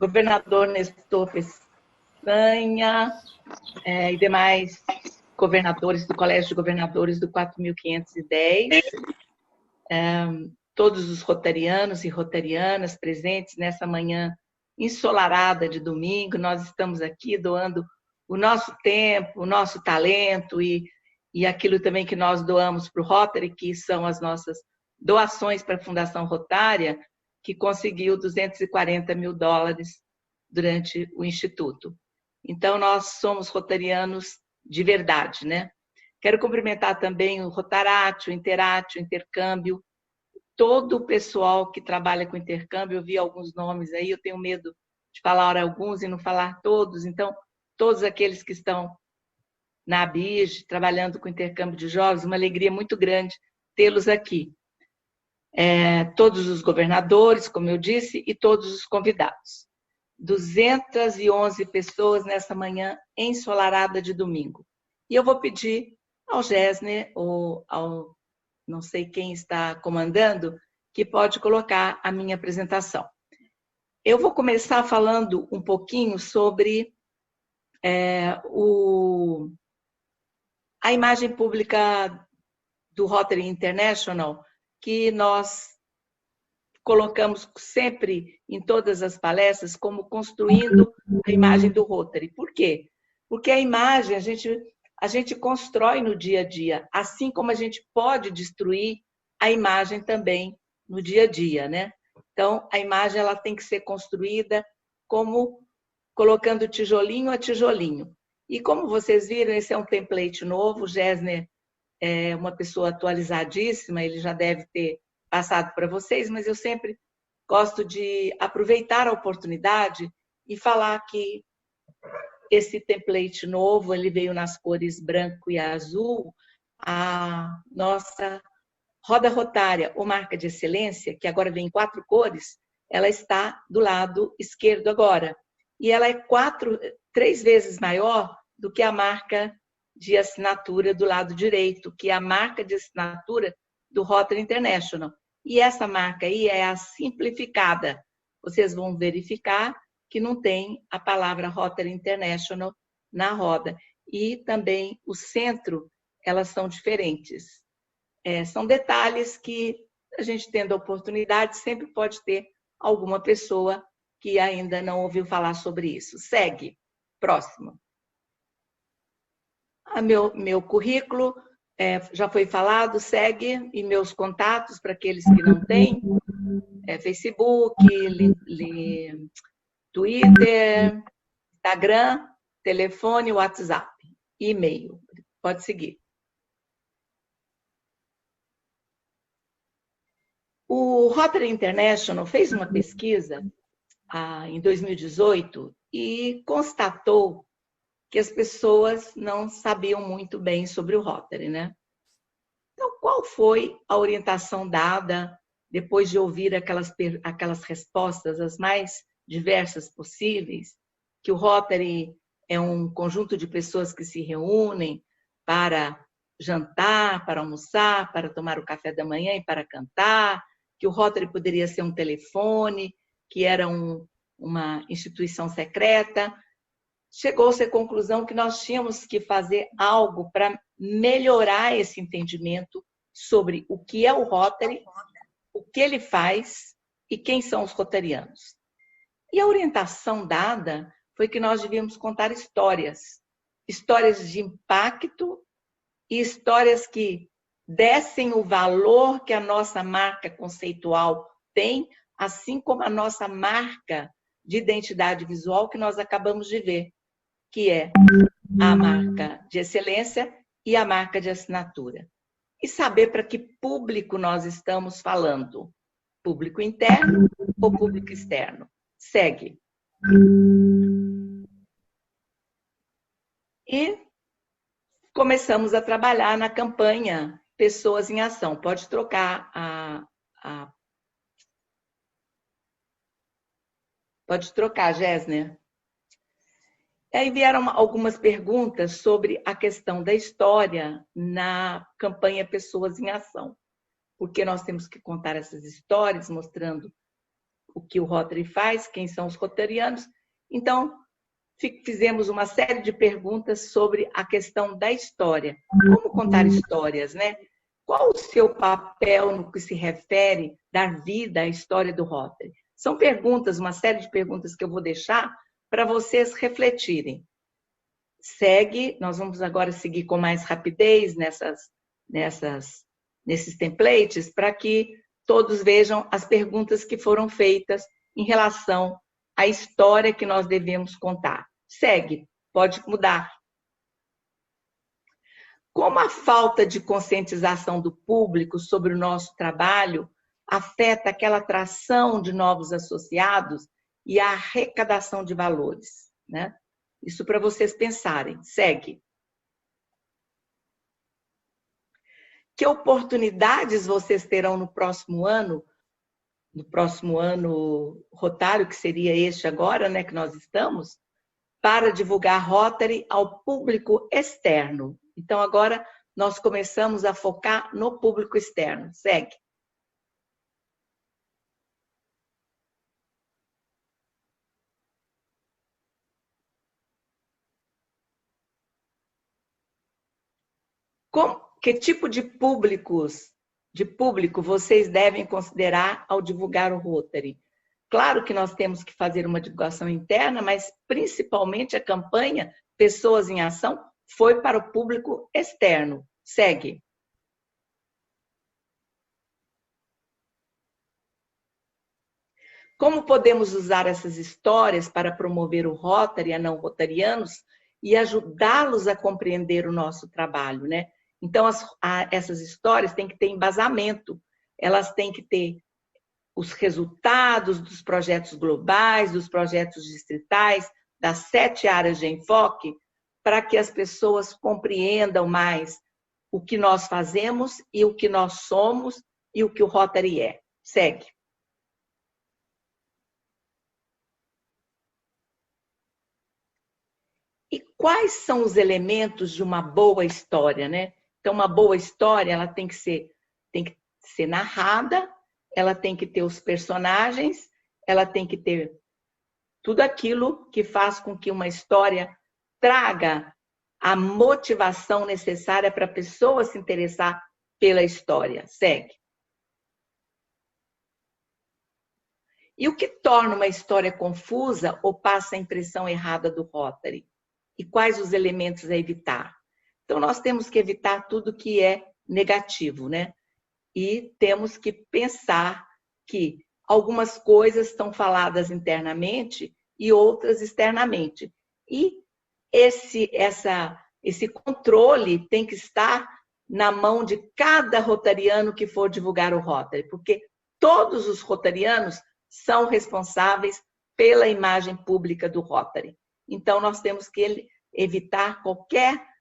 governador Nestor Peçanha e demais governadores do Colégio de Governadores do 4.510, todos os rotarianos e rotarianas presentes nessa manhã ensolarada de domingo. Nós estamos aqui doando o nosso tempo, o nosso talento e aquilo também que nós doamos para o Rotary, que são as nossas doações para a Fundação Rotária, que conseguiu $240 mil durante o Instituto. Então, nós somos rotarianos de verdade, né? Quero cumprimentar também o Rotaratio, o Interatio, o Intercâmbio, todo o pessoal que trabalha com intercâmbio. Eu vi alguns nomes aí, eu tenho medo de falar alguns e não falar todos. Então, todos aqueles que estão na ABIG, trabalhando com intercâmbio de jovens, uma alegria muito grande tê-los aqui. Todos os governadores, como eu disse, e todos os convidados. 211 pessoas nessa manhã ensolarada de domingo. E eu vou pedir ao Gessner, ou ao não sei quem está comandando, que pode colocar a minha apresentação. Eu vou começar falando um pouquinho sobre a imagem pública do Rotary International, que nós colocamos sempre em todas as palestras como construindo a imagem do Rotary. Por quê? Porque a imagem a gente constrói no dia a dia, assim como a gente pode destruir a imagem também no dia a dia, né? Então, a imagem ela tem que ser construída como colocando tijolinho a tijolinho. E como vocês viram, esse é um template novo. O Gessner é uma pessoa atualizadíssima, ele já deve ter passado para vocês, mas eu sempre gosto de aproveitar a oportunidade e falar que esse template novo, ele veio nas cores branco e azul. A nossa roda rotária ou marca de excelência, que agora vem em 4 cores, ela está do lado esquerdo agora. E ela é 3 vezes maior do que a marca de assinatura do lado direito, que é a marca de assinatura do Rotary International. E essa marca aí é a simplificada. Vocês vão verificar que não tem a palavra Rotary International na roda. E também o centro, elas são diferentes. São detalhes que a gente, tendo a oportunidade, sempre pode ter alguma pessoa que ainda não ouviu falar sobre isso. Segue. Próximo. Meu currículo já foi falado, segue, e meus contatos para aqueles que não têm, Facebook, Twitter, Instagram, telefone, WhatsApp, e-mail. Pode seguir. O Rotary International fez uma pesquisa em 2018 e constatou que as pessoas não sabiam muito bem sobre o Rotary, né? Então, qual foi a orientação dada depois de ouvir aquelas respostas, as mais diversas possíveis, que o Rotary é um conjunto de pessoas que se reúnem para jantar, para almoçar, para tomar o café da manhã e para cantar, que o Rotary poderia ser um telefone, que era uma instituição secreta. Chegou-se à conclusão que nós tínhamos que fazer algo para melhorar esse entendimento sobre o que é o Rotary, o que ele faz e quem são os rotarianos. E a orientação dada foi que nós devíamos contar histórias de impacto e histórias que dessem o valor que a nossa marca conceitual tem, assim como a nossa marca de identidade visual que nós acabamos de ver, que é a marca de excelência e a marca de assinatura. E saber para que público nós estamos falando. Público interno ou público externo? Segue. E começamos a trabalhar na campanha Pessoas em Ação. Pode trocar Pode trocar, Gessner. Aí vieram algumas perguntas sobre a questão da história na campanha Pessoas em Ação. Porque nós temos que contar essas histórias mostrando o que o Rotary faz, quem são os rotarianos. Então, fizemos uma série de perguntas sobre a questão da história. Como contar histórias, né? Qual o seu papel no que se refere dar vida à história do Rotary? São perguntas, uma série de perguntas que eu vou deixar para vocês refletirem. Segue, nós vamos agora seguir com mais rapidez nesses templates, para que todos vejam as perguntas que foram feitas em relação à história que nós devemos contar. Segue, pode mudar. Como a falta de conscientização do público sobre o nosso trabalho afeta aquela atração de novos associados e a arrecadação de valores, né? Isso para vocês pensarem. Segue. Que oportunidades vocês terão no próximo ano rotário, que seria este agora, né, que nós estamos, para divulgar Rotary ao público externo. Então, agora nós começamos a focar no público externo. Segue. Que tipo de público vocês devem considerar ao divulgar o Rotary? Claro que nós temos que fazer uma divulgação interna, mas principalmente a campanha Pessoas em Ação foi para o público externo. Segue. Como podemos usar essas histórias para promover o Rotary a não rotarianos e ajudá-los a compreender o nosso trabalho, né? Então, essas histórias têm que ter embasamento, elas têm que ter os resultados dos projetos globais, dos projetos distritais, das 7 áreas de enfoque, para que as pessoas compreendam mais o que nós fazemos e o que nós somos e o que o Rotary é. Segue. E quais são os elementos de uma boa história, né? Então, uma boa história, ela tem que ser narrada, ela tem que ter os personagens, ela tem que ter tudo aquilo que faz com que uma história traga a motivação necessária para a pessoa se interessar pela história. Segue. E o que torna uma história confusa ou passa a impressão errada do Rotary? E quais os elementos a evitar? Então, nós temos que evitar tudo que é negativo, né? E temos que pensar que algumas coisas estão faladas internamente e outras externamente. E esse controle tem que estar na mão de cada rotariano que for divulgar o Rotary, porque todos os rotarianos são responsáveis pela imagem pública do Rotary. Então, nós temos que evitar qualquer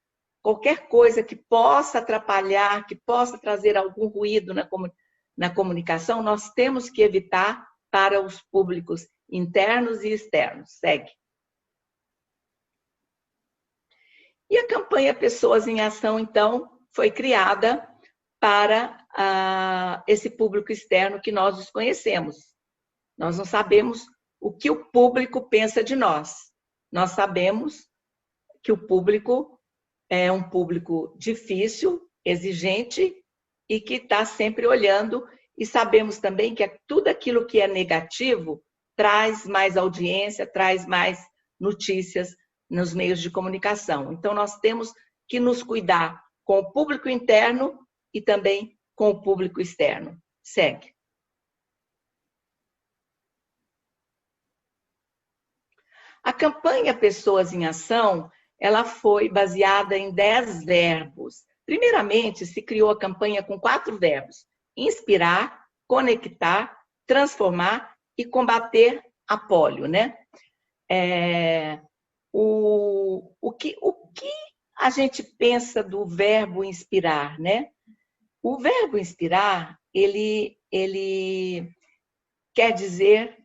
coisa que possa atrapalhar, que possa trazer algum ruído na comunicação, nós temos que evitar para os públicos internos e externos. Segue. E a campanha Pessoas em Ação, então, foi criada para esse público externo que nós desconhecemos. Nós não sabemos o que o público pensa de nós. Nós sabemos que o público é um público difícil, exigente e que está sempre olhando, e sabemos também que tudo aquilo que é negativo traz mais audiência, traz mais notícias nos meios de comunicação. Então, nós temos que nos cuidar com o público interno e também com o público externo. Segue. A campanha Pessoas em Ação, ela foi baseada em 10 verbos. Primeiramente, se criou a campanha com 4 verbos: inspirar, conectar, transformar e combater a pólio, né? O que a gente pensa do verbo inspirar, né? O verbo inspirar, ele quer dizer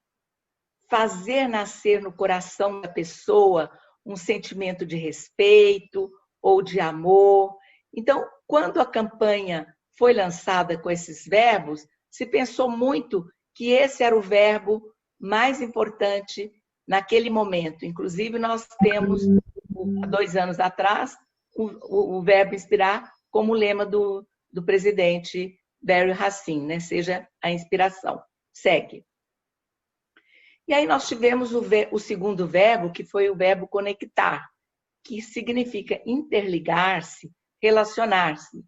fazer nascer no coração da pessoa um sentimento de respeito ou de amor. Então, quando a campanha foi lançada com esses verbos, se pensou muito que esse era o verbo mais importante naquele momento. Inclusive, nós temos, há 2 anos atrás, o verbo inspirar como lema do presidente Barry Racine, né? Seja a inspiração. Segue. E aí nós tivemos o segundo verbo, que foi o verbo conectar, que significa interligar-se, relacionar-se.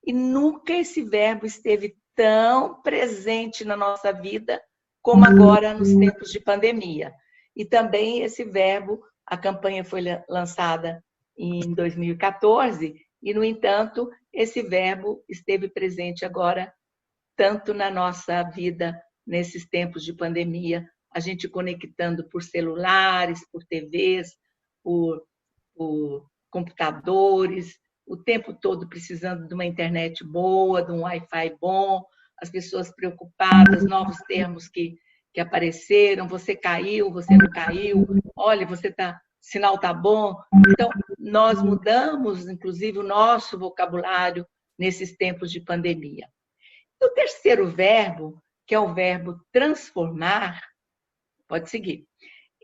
E nunca esse verbo esteve tão presente na nossa vida como agora nos tempos de pandemia. E também esse verbo, a campanha foi lançada em 2014, e, no entanto, esse verbo esteve presente agora, tanto na nossa vida, nesses tempos de pandemia, a gente conectando por celulares, por TVs, por computadores, o tempo todo precisando de uma internet boa, de um Wi-Fi bom, as pessoas preocupadas, novos termos que apareceram, você caiu, você não caiu, olha, sinal está bom. Então, nós mudamos, inclusive, o nosso vocabulário nesses tempos de pandemia. E o terceiro verbo, que é o verbo transformar, pode seguir,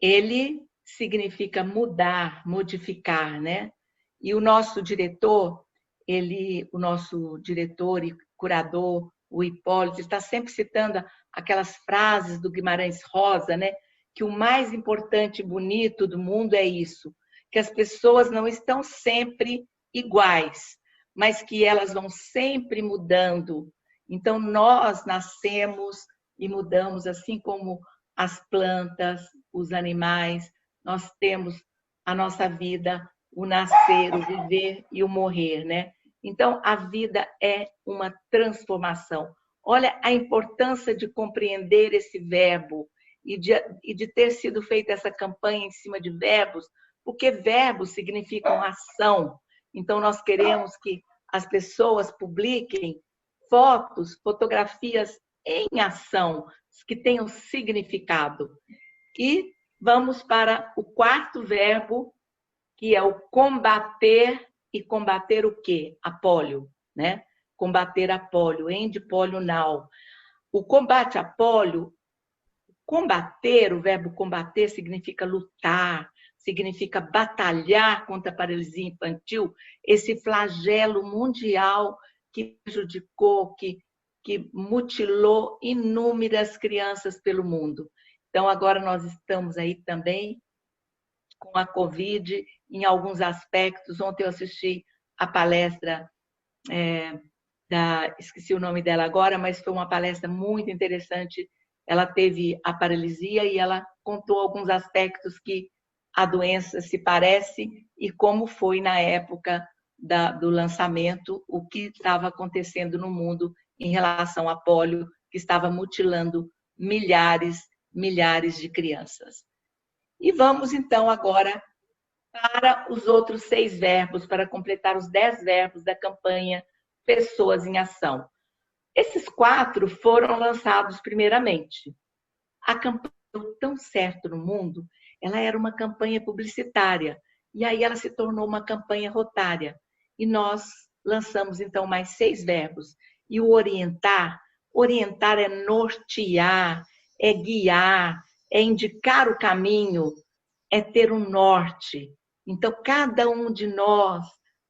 ele significa mudar, modificar, né? E o nosso diretor, o nosso diretor e curador, o Hipólito, está sempre citando aquelas frases do Guimarães Rosa, né? Que o mais importante e bonito do mundo é isso, que as pessoas não estão sempre iguais, mas que elas vão sempre mudando. Então, nós nascemos e mudamos, assim como as plantas, os animais, nós temos a nossa vida, o nascer, o viver e o morrer, né? Então, a vida é uma transformação. Olha a importância de compreender esse verbo e de ter sido feita essa campanha em cima de verbos, porque verbos significam ação. Então, nós queremos que as pessoas publiquem fotos, fotografias em ação, que tenham significado. E vamos para o quarto verbo, que é o combater. E combater o quê? A pólio, né? Combater a pólio, end polio now. O combate a pólio, combater, o verbo combater significa lutar, significa batalhar contra a paralisia infantil, esse flagelo mundial que prejudicou, que mutilou inúmeras crianças pelo mundo. Então, agora nós estamos aí também com a Covid, em alguns aspectos. Ontem eu assisti a palestra esqueci o nome dela agora, mas foi uma palestra muito interessante. Ela teve a paralisia e ela contou alguns aspectos que a doença se parece e como foi na época do lançamento, o que estava acontecendo no mundo em relação à pólio, que estava mutilando milhares de crianças. E vamos, então, agora para os outros 6 verbos, para completar os 10 verbos da campanha Pessoas em Ação. Esses 4 foram lançados primeiramente. A campanha deu tão certo no mundo, ela era uma campanha publicitária, e aí ela se tornou uma campanha rotária. E nós lançamos, então, mais 6 verbos. E o orientar é nortear, é guiar, é indicar o caminho, é ter um norte. Então, cada um de nós,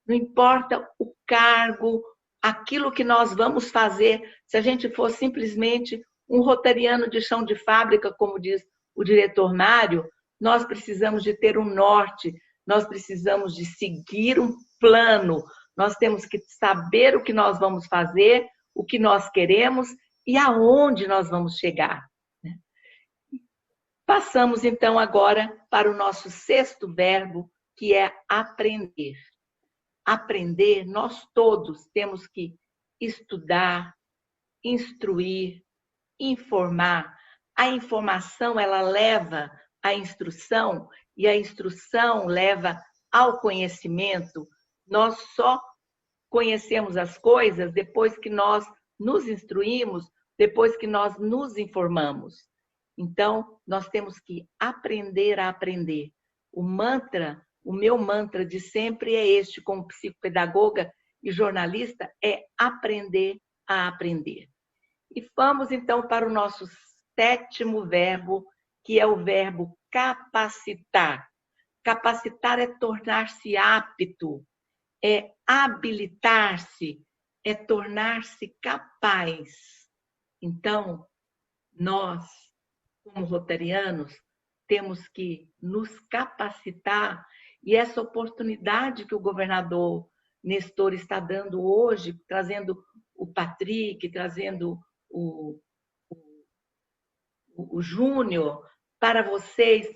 não importa o cargo, aquilo que nós vamos fazer, se a gente for simplesmente um rotariano de chão de fábrica, como diz o diretor Mário, nós precisamos de ter um norte, nós precisamos de seguir um plano, nós temos que saber o que nós vamos fazer, o que nós queremos e aonde nós vamos chegar. Passamos, então, agora para o nosso 6º verbo, que é aprender. Aprender, nós todos temos que estudar, instruir, informar. A informação, ela leva à instrução, e a instrução leva ao conhecimento. Nós só conhecemos as coisas depois que nós nos instruímos, depois que nós nos informamos. Então, nós temos que aprender a aprender. O meu mantra de sempre é este, como psicopedagoga e jornalista, é aprender a aprender. E vamos, então, para o nosso 7º verbo, que é o verbo capacitar. Capacitar é tornar-se apto, é habilitar-se, é tornar-se capaz. Então, nós, como rotarianos, temos que nos capacitar, e essa oportunidade que o governador Nestor está dando hoje, trazendo o Patrick, trazendo o Júnior para vocês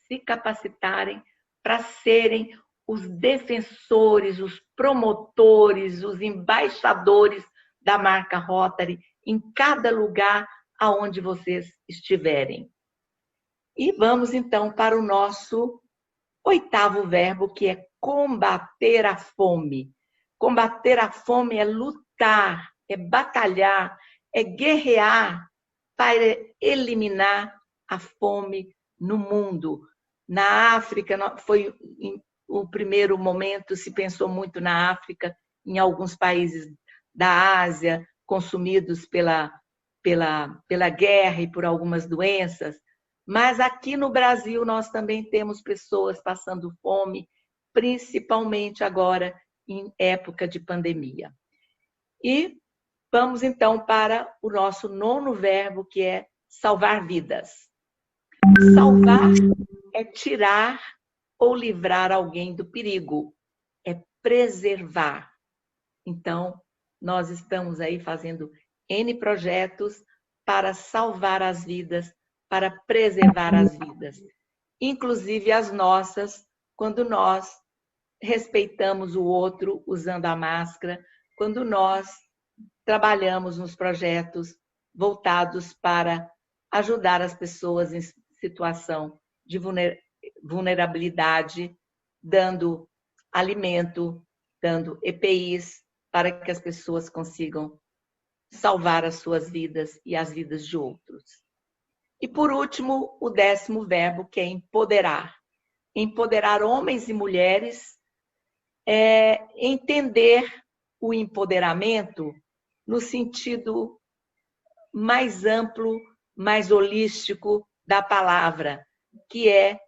se capacitarem para serem os defensores, os promotores, os embaixadores da marca Rotary em cada lugar aonde vocês estiverem. E vamos então para o nosso 8º verbo, que é combater a fome. Combater a fome é lutar, é batalhar, é guerrear para eliminar a fome no mundo. Na África, foi o primeiro momento, se pensou muito na África, em alguns países da Ásia, consumidos pela guerra e por algumas doenças. Mas aqui no Brasil nós também temos pessoas passando fome, principalmente agora em época de pandemia. E vamos então para o nosso 9º verbo, que é salvar vidas. Salvar é tirar ou livrar alguém do perigo, é preservar. Então, nós estamos aí fazendo N projetos para salvar as vidas, para preservar as vidas, inclusive as nossas, quando nós respeitamos o outro usando a máscara, quando nós trabalhamos nos projetos voltados para ajudar as pessoas em situação de vulnerabilidade, dando alimento, dando EPIs, para que as pessoas consigam salvar as suas vidas e as vidas de outros. E, por último, o 10º verbo, que é empoderar. Empoderar homens e mulheres é entender o empoderamento no sentido mais amplo, mais holístico da palavra, que é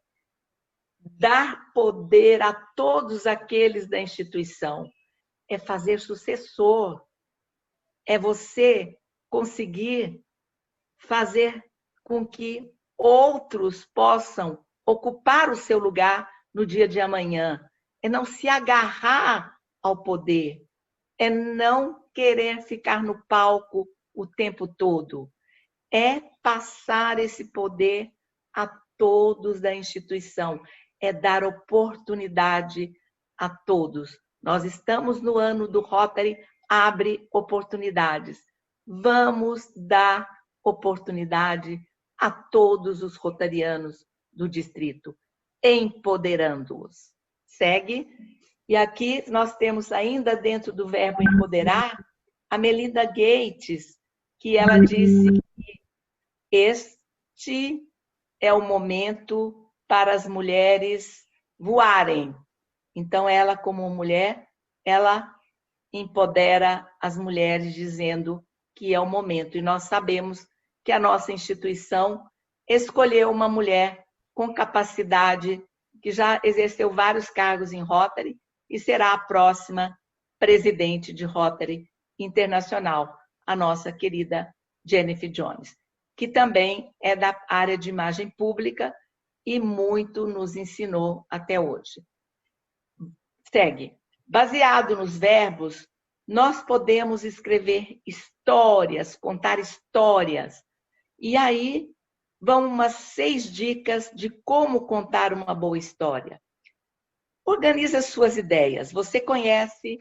dar poder a todos aqueles da instituição. É fazer sucessor. É você conseguir fazer com que outros possam ocupar o seu lugar no dia de amanhã. É não se agarrar ao poder. É não querer ficar no palco o tempo todo. É passar esse poder a todos da instituição. É dar oportunidade a todos. Nós estamos no ano do Rotary Abre Oportunidades. Vamos dar oportunidade a todos os rotarianos do distrito, empoderando-os. Segue. E aqui nós temos ainda dentro do verbo empoderar a Melinda Gates, que ela disse que este é o momento para as mulheres voarem. Então, ela, como mulher, ela empodera as mulheres dizendo que é o momento. E nós sabemos que a nossa instituição escolheu uma mulher com capacidade, que já exerceu vários cargos em Rotary e será a próxima presidente de Rotary Internacional, a nossa querida Jennifer Jones, que também é da área de imagem pública e muito nos ensinou até hoje. Segue. Baseado nos verbos, nós podemos escrever histórias, contar histórias. E aí vão umas 6 dicas de como contar uma boa história. Organiza suas ideias. Você conhece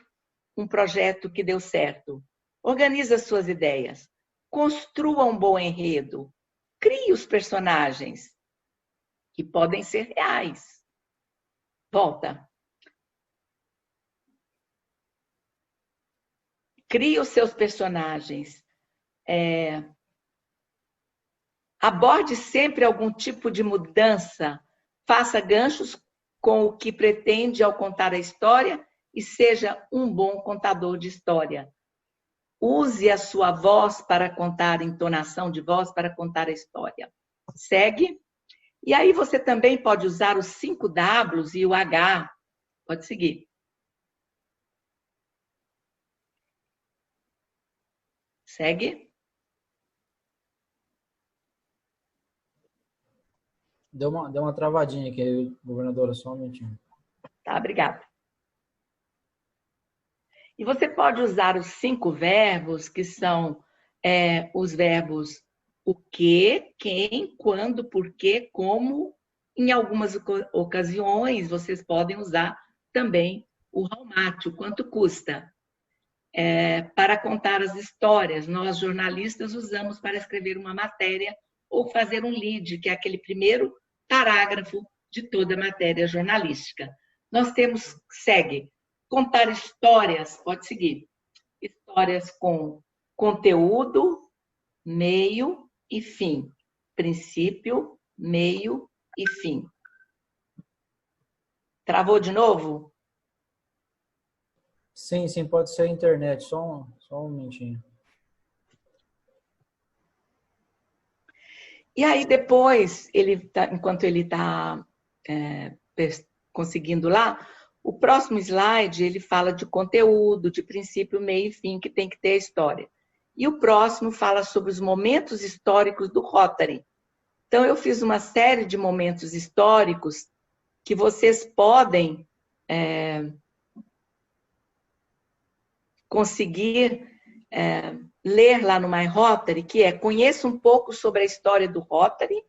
um projeto que deu certo. Organiza suas ideias. Construa um bom enredo. Crie os personagens, que podem ser reais. Volta. Crie os seus personagens. Aborde sempre algum tipo de mudança. Faça ganchos com o que pretende ao contar a história e seja um bom contador de história. Use a sua voz para contar, entonação de voz para contar a história. Segue. E aí você também pode usar os 5 Ws e o H. Pode seguir. Segue. Deu uma travadinha aqui, governadora, só um minutinho. Tá, obrigada. E você pode usar os 5 verbos, que são os verbos o que, quem, quando, porquê, como. Em algumas ocasiões, vocês podem usar também o how much, o quanto custa. Para contar as histórias, nós jornalistas usamos para escrever uma matéria ou fazer um lead, que é aquele primeiro parágrafo de toda a matéria jornalística. Nós temos, segue, contar histórias, pode seguir, histórias com conteúdo, meio e fim. Princípio, meio e fim. Travou de novo? Sim, pode ser a internet, só um minutinho. E aí depois, enquanto ele está conseguindo lá, o próximo slide ele fala de conteúdo, de princípio, meio e fim, que tem que ter a história. E o próximo fala sobre os momentos históricos do Rotary. Então, eu fiz uma série de momentos históricos que vocês podem conseguir ler lá no My Rotary, que é conheça um pouco sobre a história do Rotary,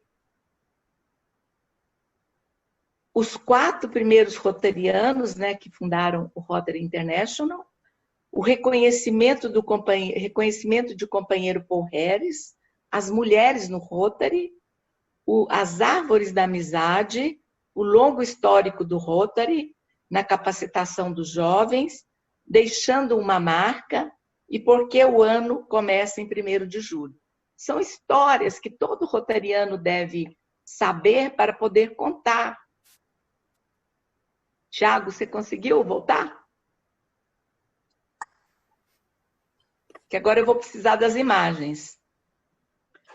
os 4 primeiros rotarianos, né, que fundaram o Rotary International, o reconhecimento de companheiro Paul Harris, as mulheres no Rotary, as árvores da amizade, o longo histórico do Rotary, na capacitação dos jovens, deixando uma marca e por que o ano começa em 1º de julho. São histórias que todo rotariano deve saber para poder contar. Tiago, você conseguiu voltar? Que agora eu vou precisar das imagens.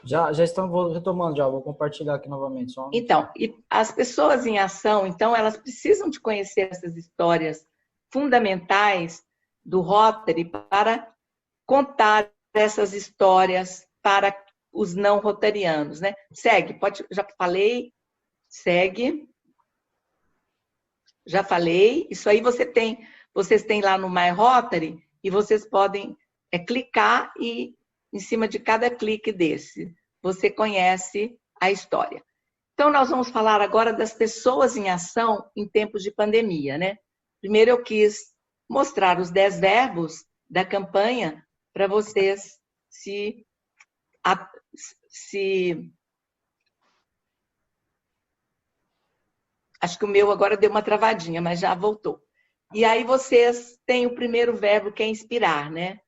Já estamos retomando, já vou compartilhar aqui novamente. Então, e as pessoas em ação, então, elas precisam de conhecer essas histórias fundamentais do Rotary para contar essas histórias para os não rotarianos, né? Segue, já falei, segue. Já falei, isso aí vocês têm lá no My Rotary e vocês podem clicar e em cima de cada clique desse, você conhece a história. Então, nós vamos falar agora das pessoas em ação em tempos de pandemia, né? Primeiro eu quis mostrar os 10 verbos da campanha para vocês se acho que o meu agora deu uma travadinha, mas já voltou. E aí vocês têm o primeiro verbo, que é inspirar, né?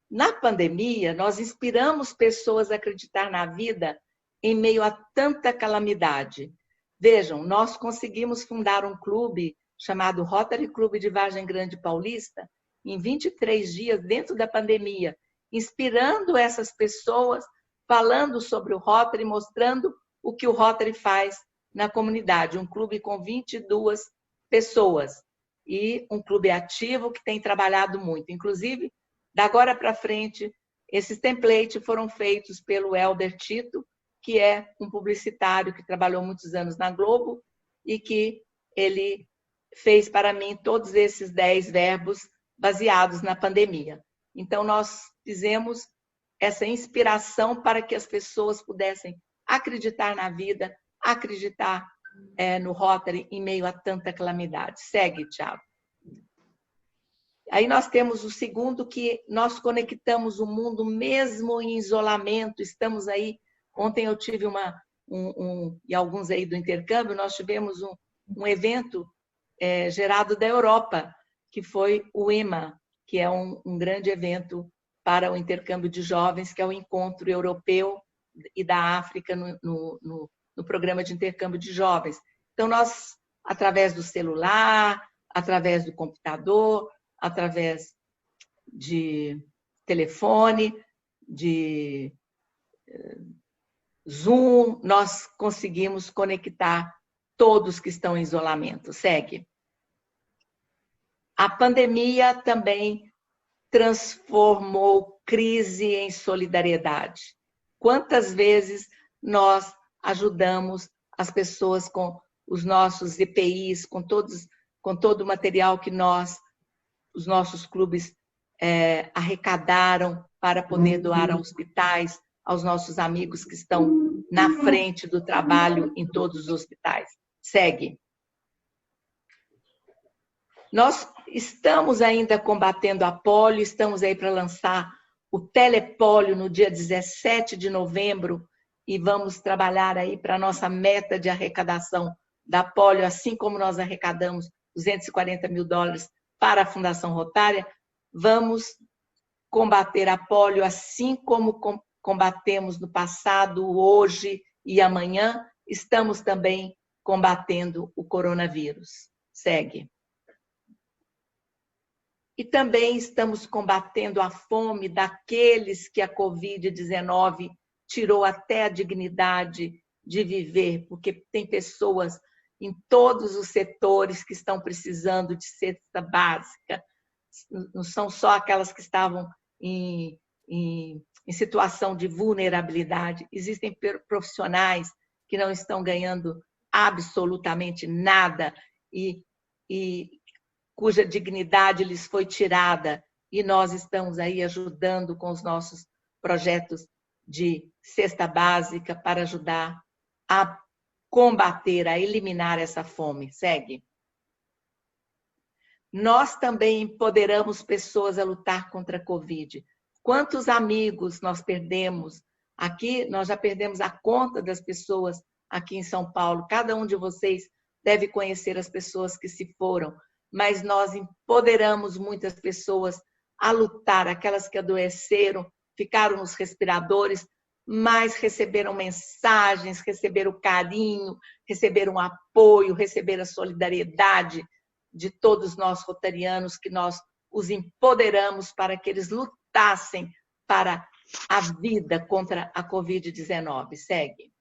Na pandemia, nós inspiramos pessoas a acreditar na vida em meio a tanta calamidade. Vejam, nós conseguimos fundar um clube chamado Rotary Clube de Vargem Grande Paulista em 23 dias dentro da pandemia, inspirando essas pessoas, falando sobre o Rotary, mostrando o que o Rotary faz na comunidade. Um clube com 22 pessoas e um clube ativo que tem trabalhado muito. Inclusive, da agora para frente, esses templates foram feitos pelo Helder Tito, que é um publicitário que trabalhou muitos anos na Globo e que ele fez para mim todos esses 10 verbos baseados na pandemia. Então, nós fizemos essa inspiração para que as pessoas pudessem acreditar na vida, acreditar no Rotary em meio a tanta calamidade. Segue, Thiago. Aí nós temos o segundo, que nós conectamos o mundo mesmo em isolamento. Estamos aí, ontem eu tive e alguns aí do intercâmbio, nós tivemos um evento gerado da Europa, que foi o EMA, que é um grande evento para o intercâmbio de jovens, que é o encontro europeu e da África no programa de intercâmbio de jovens. Então, nós, através do celular, através do computador, através de telefone, de Zoom, nós conseguimos conectar todos que estão em isolamento. Segue. A pandemia também transformou crise em solidariedade. Quantas vezes nós ajudamos as pessoas com os nossos EPIs, com todo o material que os nossos clubes arrecadaram para poder doar a hospitais, aos nossos amigos que estão na frente do trabalho em todos os hospitais. Segue. Nós estamos ainda combatendo a polio, estamos aí para lançar o telepólio no dia 17 de novembro e vamos trabalhar aí para a nossa meta de arrecadação da polio, assim como nós arrecadamos 240 mil dólares para a Fundação Rotária, vamos combater a polio assim como combatemos no passado, hoje e amanhã, estamos também combatendo o coronavírus. Segue. E também estamos combatendo a fome daqueles que a Covid-19 tirou até a dignidade de viver, porque tem pessoas em todos os setores que estão precisando de cesta básica. Não são só aquelas que estavam em situação de vulnerabilidade. Existem profissionais que não estão ganhando absolutamente nada e cuja dignidade lhes foi tirada, e nós estamos aí ajudando com os nossos projetos de cesta básica para ajudar a combater, a eliminar essa fome. Segue. Nós também empoderamos pessoas a lutar contra a Covid. Quantos amigos nós perdemos? Aqui, nós já perdemos a conta das pessoas aqui em São Paulo. Cada um de vocês deve conhecer as pessoas que se foram. Mas nós empoderamos muitas pessoas a lutar, aquelas que adoeceram, ficaram nos respiradores, mas receberam mensagens, receberam carinho, receberam apoio, receberam a solidariedade de todos nós rotarianos, que nós os empoderamos para que eles lutassem para a vida contra a Covid-19. Segue.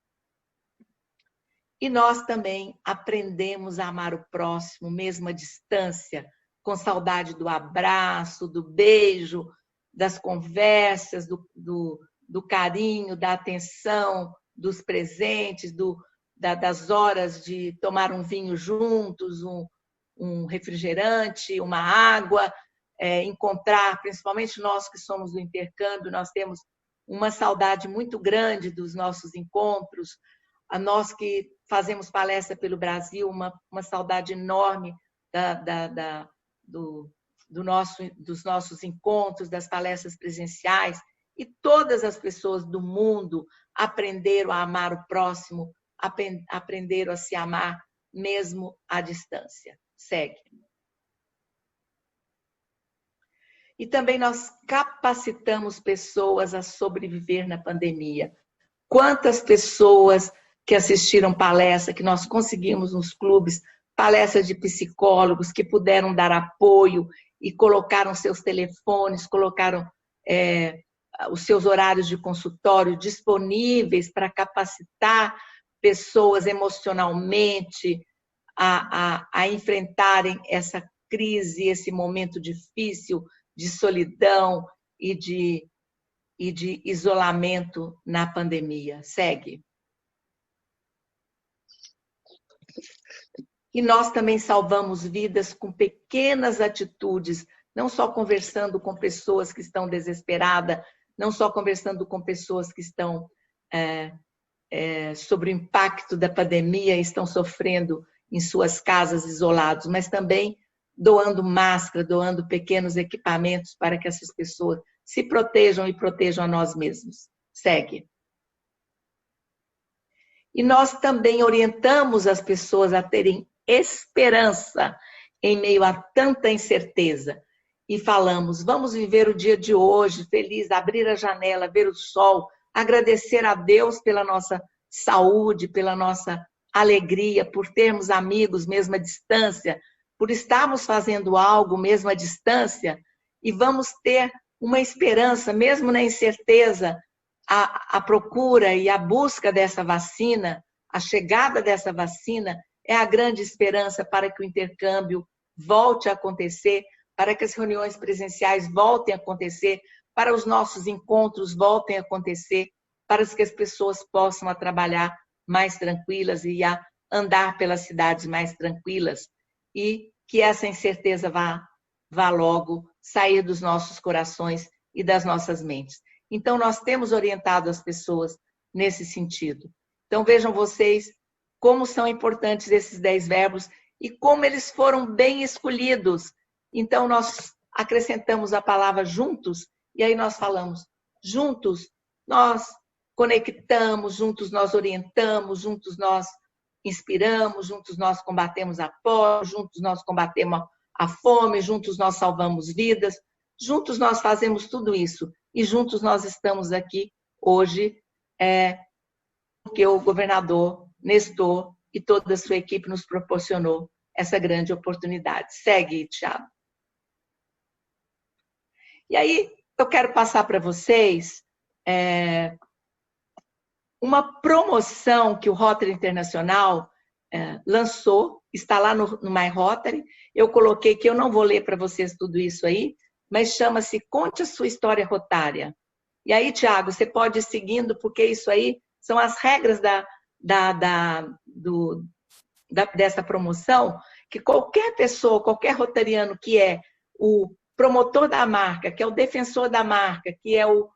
E nós também aprendemos a amar o próximo, mesmo à distância, com saudade do abraço, do beijo, das conversas, do carinho, da atenção, dos presentes, das horas de tomar um vinho juntos, um refrigerante, uma água, encontrar, principalmente nós que somos do intercâmbio, nós temos uma saudade muito grande dos nossos encontros. A nós que fazemos palestra pelo Brasil, uma saudade enorme dos nossos encontros, das palestras presenciais, e todas as pessoas do mundo aprenderam a amar o próximo, aprenderam a se amar mesmo à distância. Segue. E também nós capacitamos pessoas a sobreviver na pandemia. Quantas pessoas que assistiram palestra, que nós conseguimos nos clubes, palestras de psicólogos que puderam dar apoio e colocaram seus telefones, colocaram os seus horários de consultório disponíveis para capacitar pessoas emocionalmente a enfrentarem essa crise, esse momento difícil de solidão e de isolamento na pandemia. Segue. E nós também salvamos vidas com pequenas atitudes, não só conversando com pessoas que estão desesperadas, não só conversando com pessoas que estão sobre o impacto da pandemia e estão sofrendo em suas casas isolados, mas também doando máscara, doando pequenos equipamentos para que essas pessoas se protejam e protejam a nós mesmos. Segue. E nós também orientamos as pessoas a terem esperança em meio a tanta incerteza. E falamos, vamos viver o dia de hoje feliz, abrir a janela, ver o sol, agradecer a Deus pela nossa saúde, pela nossa alegria, por termos amigos mesmo à distância, por estarmos fazendo algo mesmo à distância, e vamos ter uma esperança, mesmo na incerteza, a procura e a busca dessa vacina, a chegada dessa vacina, é a grande esperança para que o intercâmbio volte a acontecer, para que as reuniões presenciais voltem a acontecer, para os nossos encontros voltem a acontecer, para que as pessoas possam a trabalhar mais tranquilas e a andar pelas cidades mais tranquilas, e que essa incerteza vá logo sair dos nossos corações e das nossas mentes. Então, nós temos orientado as pessoas nesse sentido. Então, vejam vocês como são importantes esses 10 verbos e como eles foram bem escolhidos. Então, nós acrescentamos a palavra juntos, e aí nós falamos, juntos nós conectamos, juntos nós orientamos, juntos nós inspiramos, juntos nós combatemos a fome, juntos nós combatemos a fome, juntos nós salvamos vidas, juntos nós fazemos tudo isso. E juntos nós estamos aqui hoje, porque o governador Nestor e toda a sua equipe nos proporcionou essa grande oportunidade. Segue, Thiago. E aí, eu quero passar para vocês uma promoção que o Rotary Internacional lançou, está lá no My Rotary. Eu coloquei que eu não vou ler para vocês tudo isso aí, mas chama-se Conte a Sua História Rotária. E aí, Thiago, você pode ir seguindo, porque isso aí são as regras dessa promoção, que qualquer pessoa, qualquer rotariano que é o promotor da marca, que é o defensor da marca, que é o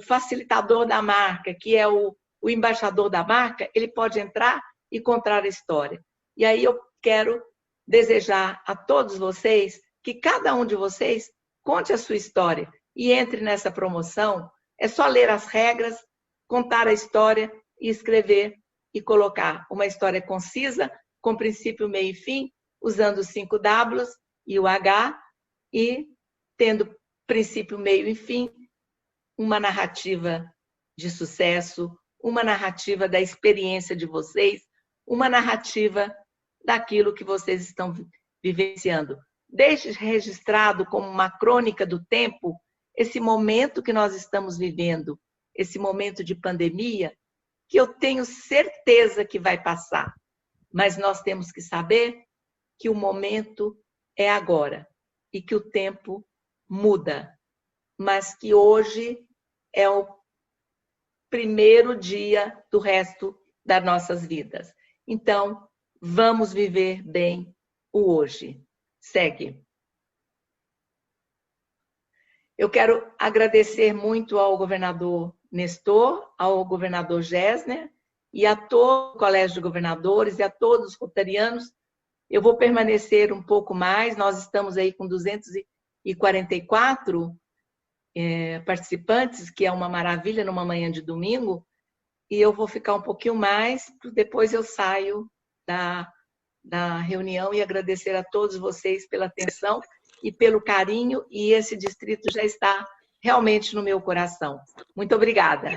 facilitador da marca, que é o embaixador da marca, ele pode entrar e contar a história. E aí eu quero desejar a todos vocês que cada um de vocês conte a sua história e entre nessa promoção. É só ler as regras, contar a história e escrever e colocar uma história concisa, com princípio, meio e fim, usando os 5 Ws e o H, e tendo princípio, meio e fim, uma narrativa de sucesso, uma narrativa da experiência de vocês, uma narrativa daquilo que vocês estão vivenciando. Deixe registrado como uma crônica do tempo esse momento que nós estamos vivendo, esse momento de pandemia, que eu tenho certeza que vai passar. Mas nós temos que saber que o momento é agora e que o tempo muda, mas que hoje é o primeiro dia do resto das nossas vidas. Então, vamos viver bem o hoje. Segue. Eu quero agradecer muito ao governador Nestor, ao governador Gessner e a todo o Colégio de Governadores e a todos os rotarianos. Eu vou permanecer um pouco mais, nós estamos aí com 244 participantes, que é uma maravilha numa manhã de domingo, e eu vou ficar um pouquinho mais, depois eu saio da reunião e agradecer a todos vocês pela atenção e pelo carinho, e esse distrito já está realmente no meu coração. Muito obrigada.